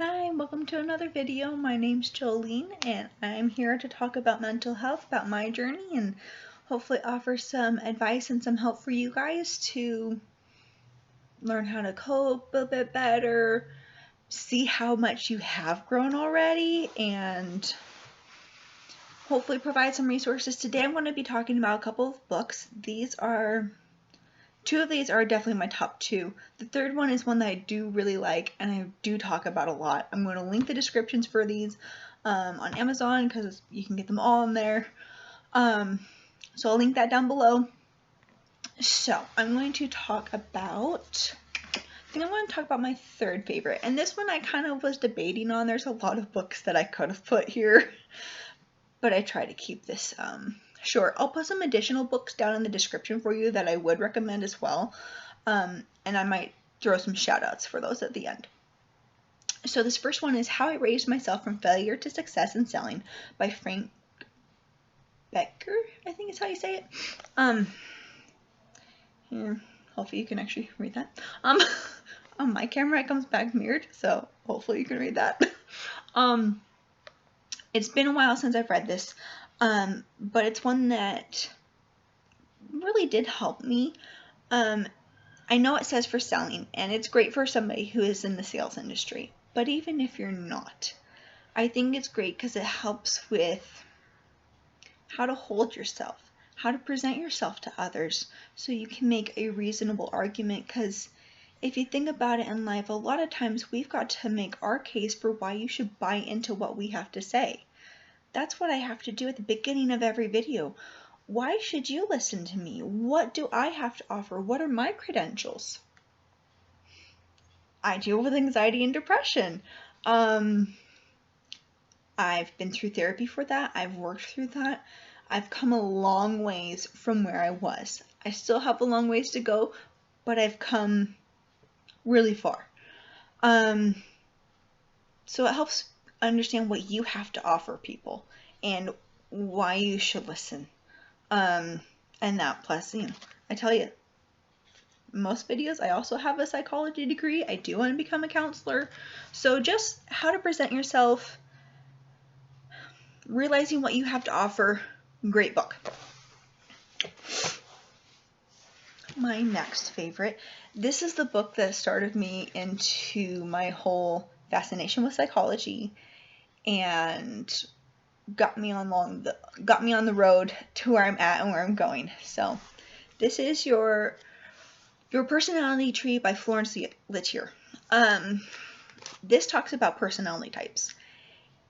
Hi, welcome to another video. My name's Jolene and I'm here to talk about mental health, about my journey, and hopefully offer some advice and some help for you guys to learn how to cope a bit better, see how much you have grown already, and hopefully provide some resources. Today I'm going to be talking about a couple of books. Two of these are definitely my top two. The third one is one that I do really like and I do talk about a lot. I'm going to link the descriptions for these on Amazon because you can get them all in there. So I'll link that down below. So I'm going to talk about, I think I'm going to talk about my third favorite. And this one I kind of was debating on. There's a lot of books that I could have put here, but I try to keep this short. I'll put some additional books down in the description for you that I would recommend as well. And I might throw some shout outs for those at the end. So this first one is How I Raised Myself from Failure to Success in Selling by Frank Becker, I think is how you say it. Here, hopefully you can actually read that. On my camera it comes back mirrored, so hopefully you can read that. It's been a while since I've read this, but it's one that really did help me. I know it says for selling, and it's great for somebody who is in the sales industry, but even if you're not, I think it's great because it helps with how to hold yourself, how to present yourself to others so you can make a reasonable argument, because if you think about it in life, a lot of times we've got to make our case for why you should buy into what we have to say. That's what I have to do at the beginning of every video. Why should you listen to me? What do I have to offer? What are my credentials? I deal with anxiety and depression. I've been through therapy for that. I've worked through that. I've come a long ways from where I was. I still have a long ways to go, but I've come really far. So it helps understand what you have to offer people and why you should listen. And that plus, I tell you, most videos, I also have a psychology degree. I do want to become a counselor. So just how to present yourself, realizing what you have to offer, great book. My next favorite, this is the book that started me into my whole fascination with psychology and got me on the road to where I'm at and where I'm going. So this is Your Personality Tree by Florence Littier. This talks about personality types,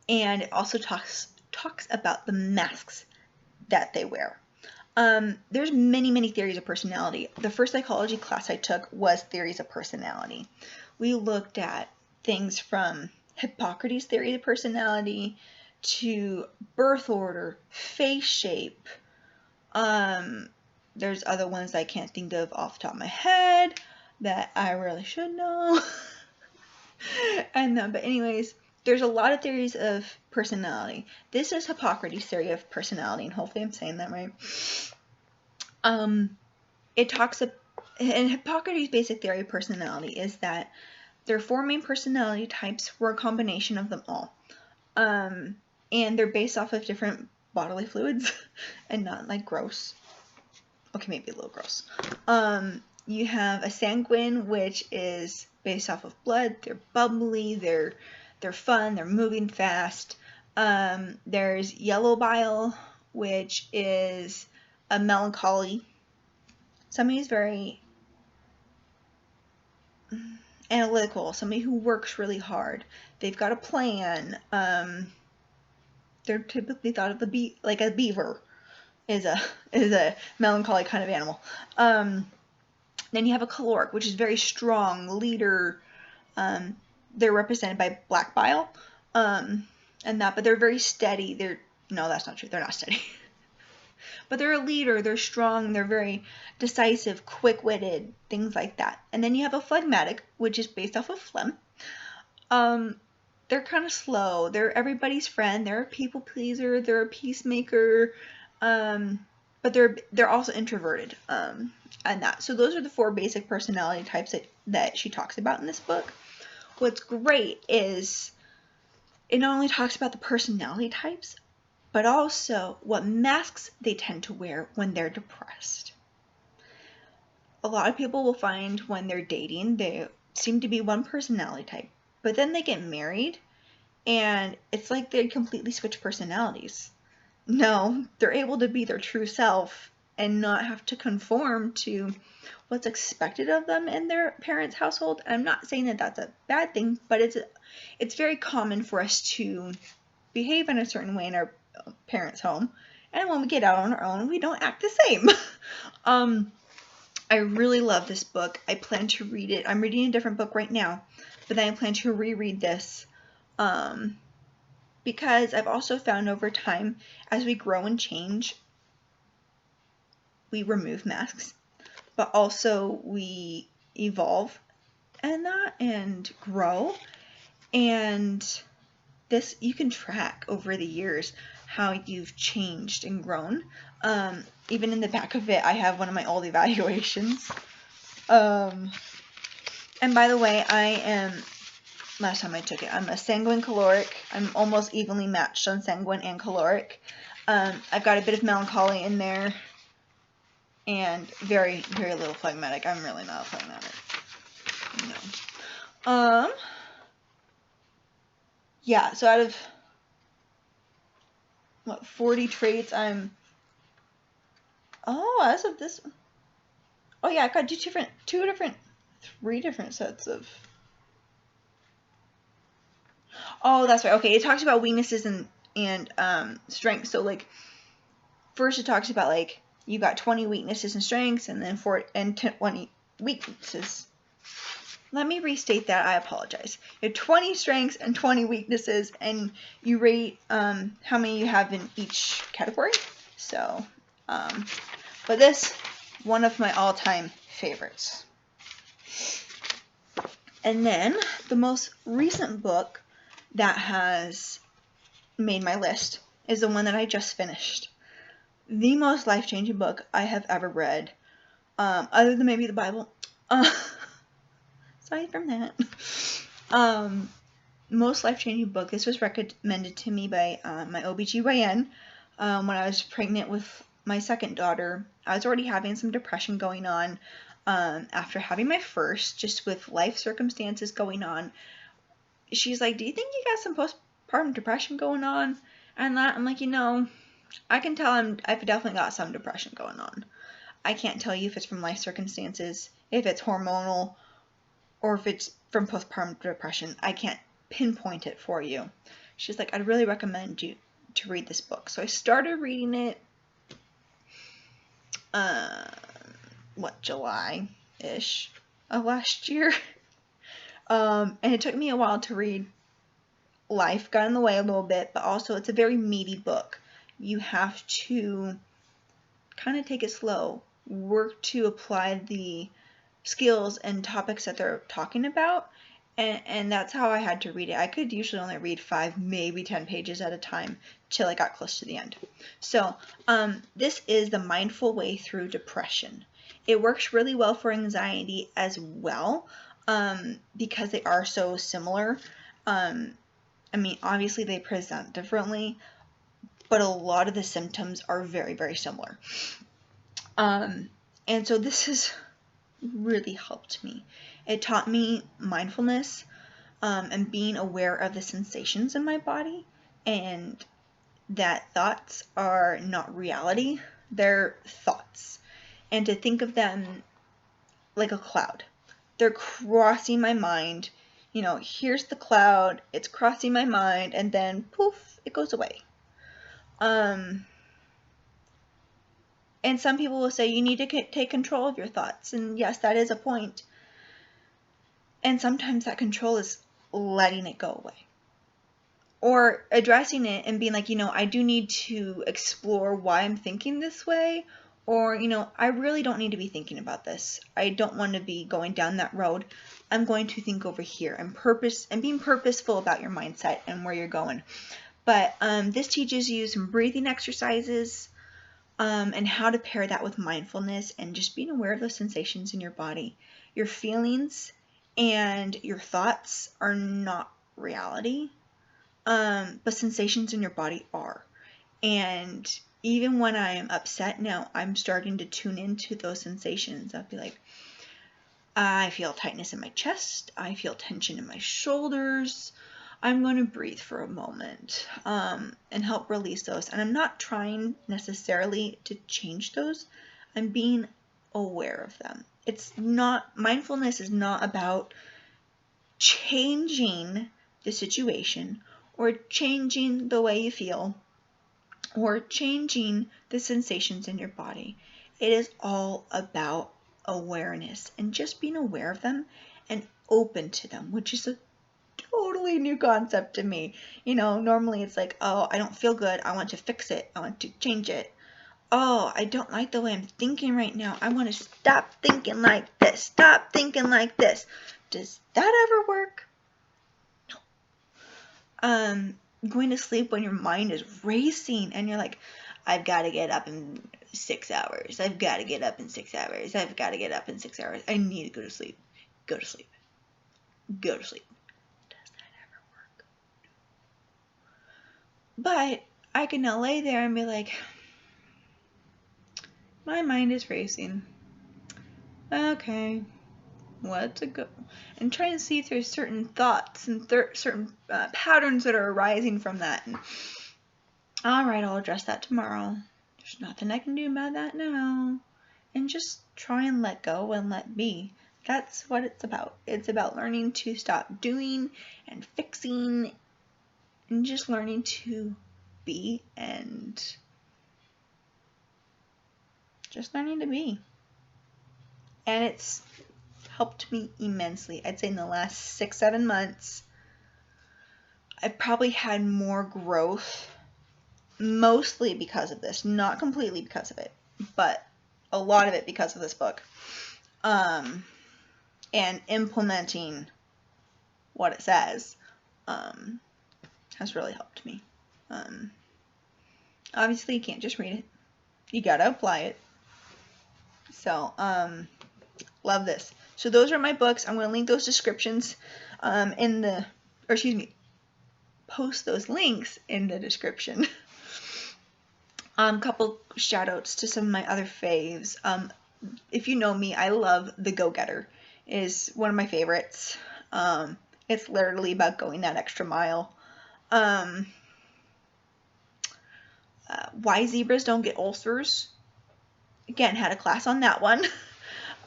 and it also talks about the masks that they wear. There's many theories of personality. The first psychology class I took was theories of personality. We looked at things from Hippocrates' theory of personality to birth order, face shape. There's other ones I can't think of off the top of my head that I really should know. But anyways, there's a lot of theories of personality. This is Hippocrates' theory of personality, and hopefully I'm saying that right. It talks in Hippocrates' basic theory of personality is that there are four main personality types. We're a combination of them all. And they're based off of different bodily fluids and not like gross. Okay, maybe a little gross. You have a sanguine, which is based off of blood. They're bubbly, they're fun, they're moving fast. There's yellow bile, which is a melancholy. Somebody who's very analytical, somebody who works really hard. They've got a plan. They're typically thought of like a beaver is a melancholy kind of animal. Then you have a caloric, which is very strong, leader. They're represented by black bile, but they're very steady. No, that's not true. They're not steady. But they're a leader, they're strong, they're very decisive, quick-witted, things like that. And then you have a phlegmatic, which is based off of phlegm. They're kind of slow. They're everybody's friend. They're a people pleaser. They're a peacemaker. But they're also introverted. So those are the four basic personality types that she talks about in this book. what's great is it not only talks about the personality types, but also what masks they tend to wear when they're depressed. A lot of people will find when they're dating, they seem to be one personality type, but then they get married and it's like they completely switch personalities. No, they're able to be their true self and not have to conform to what's expected of them in their parents' household. I'm not saying that that's a bad thing, but it's very common for us to behave in a certain way in our parents' home, and when we get out on our own, we don't act the same. I really love this book. I plan to read it. I'm reading a different book right now, but then I plan to reread this because I've also found over time, as we grow and change, we remove masks, but also we evolve and grow. And this, you can track over the years how you've changed and grown. Even in the back of it, I have one of my old evaluations. And by the way, last time I took it, I'm a sanguine caloric. I'm almost evenly matched on sanguine and caloric. I've got a bit of melancholy in there, and very, very little phlegmatic. I'm really not a phlegmatic. No. Yeah, so out of 40 traits, as of this, I got three different sets of, that's right. Okay, it talks about weaknesses and strengths. So like, first it talks about like you got 20 weaknesses and strengths, and then 20 weaknesses. Let me restate that. I apologize. You have 20 strengths and 20 weaknesses, and you rate how many you have in each category. So, but this, one of my all-time favorites. And then the most recent book that has made my list is the one that I just finished. The most life-changing book I have ever read, other than maybe the Bible. Aside from that, most life-changing book. This was recommended to me by my OBGYN when I was pregnant with my second daughter. I was already having some depression going on after having my first, just with life circumstances going on. She's like, "Do you think you got some postpartum depression going on?" And I'm like, I can tell I've definitely got some depression going on. I can't tell you if it's from life circumstances, if it's hormonal, or if it's from postpartum depression. I can't pinpoint it for you. She's like, "I'd really recommend you to read this book." So I started reading it, July-ish of last year. And it took me a while to read. Life got in the way a little bit, but also it's a very meaty book. You have to kind of take it slow, work to apply the skills and topics that they're talking about, and that's how I had to read it. I could usually only read 5, maybe 10 pages at a time till I got close to the end. So this is The Mindful Way Through Depression. It works really well for anxiety as well, because they are so similar. Obviously they present differently, but a lot of the symptoms are very, very similar. And so this has really helped me. It taught me mindfulness, and being aware of the sensations in my body, and that thoughts are not reality, they're thoughts. And to think of them like a cloud. They're crossing my mind. Here's the cloud, it's crossing my mind, and then poof, it goes away. And some people will say you need to take control of your thoughts, and yes, that is a point. And sometimes that control is letting it go away, or addressing it and being like, I do need to explore why I'm thinking this way, or I really don't need to be thinking about this. I don't want to be going down that road. I'm going to think over here, and being purposeful about your mindset and where you're going. But this teaches you some breathing exercises, and how to pair that with mindfulness and just being aware of those sensations in your body, your feelings, and your thoughts are not reality, but sensations in your body are. And even when I am upset now, I'm starting to tune into those sensations. I'll be like, I feel tightness in my chest. I feel tension in my shoulders. I'm going to breathe for a moment and help release those. And I'm not trying necessarily to change those. I'm being aware of them. It's not, mindfulness is not about changing the situation or changing the way you feel or changing the sensations in your body. It is all about awareness and just being aware of them and open to them, which is a totally new concept to me. Normally it's like, oh, I don't feel good. I want to fix it. I want to change it. Oh, I don't like the way I'm thinking right now. I want to stop thinking like this. Stop thinking like this. Does that ever work? No. Going to sleep when your mind is racing and you're like, I've got to get up in 6 hours. I've got to get up in 6 hours. I've got to get up in 6 hours. I need to go to sleep. Go to sleep. Go to sleep. Does that ever work? But I can now lay there and be like, my mind is racing. Okay. What to go? And try to see through certain thoughts and certain patterns that are arising from that. And, all right, I'll address that tomorrow. There's nothing I can do about that now. And just try and let go and let be. That's what it's about. It's about learning to stop doing and fixing and just learning to be and just learning to be. And it's helped me immensely. I'd say in the last 6-7 months, I've probably had more growth, mostly because of this, not completely because of it, but a lot of it because of this book. And implementing what it says has really helped me. Obviously, you can't just read it. You gotta apply it. So, love this. So those are my books. I'm going to link those descriptions post those links in the description. Couple shout outs to some of my other faves. If you know me, I love The Go-Getter. It is one of my favorites. It's literally about going that extra mile. Why Zebras Don't Get Ulcers. Again, had a class on that one.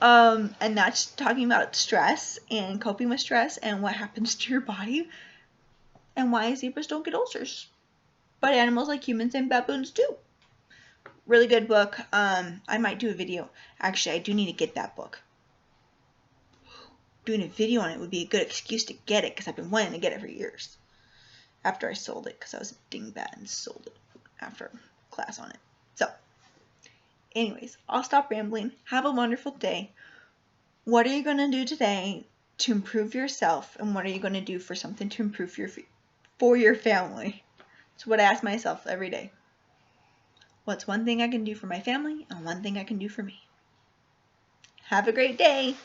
And that's talking about stress and coping with stress and what happens to your body and why zebras don't get ulcers. But animals like humans and baboons do. Really good book. I might do a video. Actually, I do need to get that book. Doing a video on it would be a good excuse to get it because I've been wanting to get it for years. After I sold it because I was a dingbat and sold it after class on it. So, anyways, I'll stop rambling. Have a wonderful day. What are you going to do today to improve yourself? And what are you going to do for something to improve for your family? It's what I ask myself every day. What's one thing I can do for my family and one thing I can do for me? Have a great day.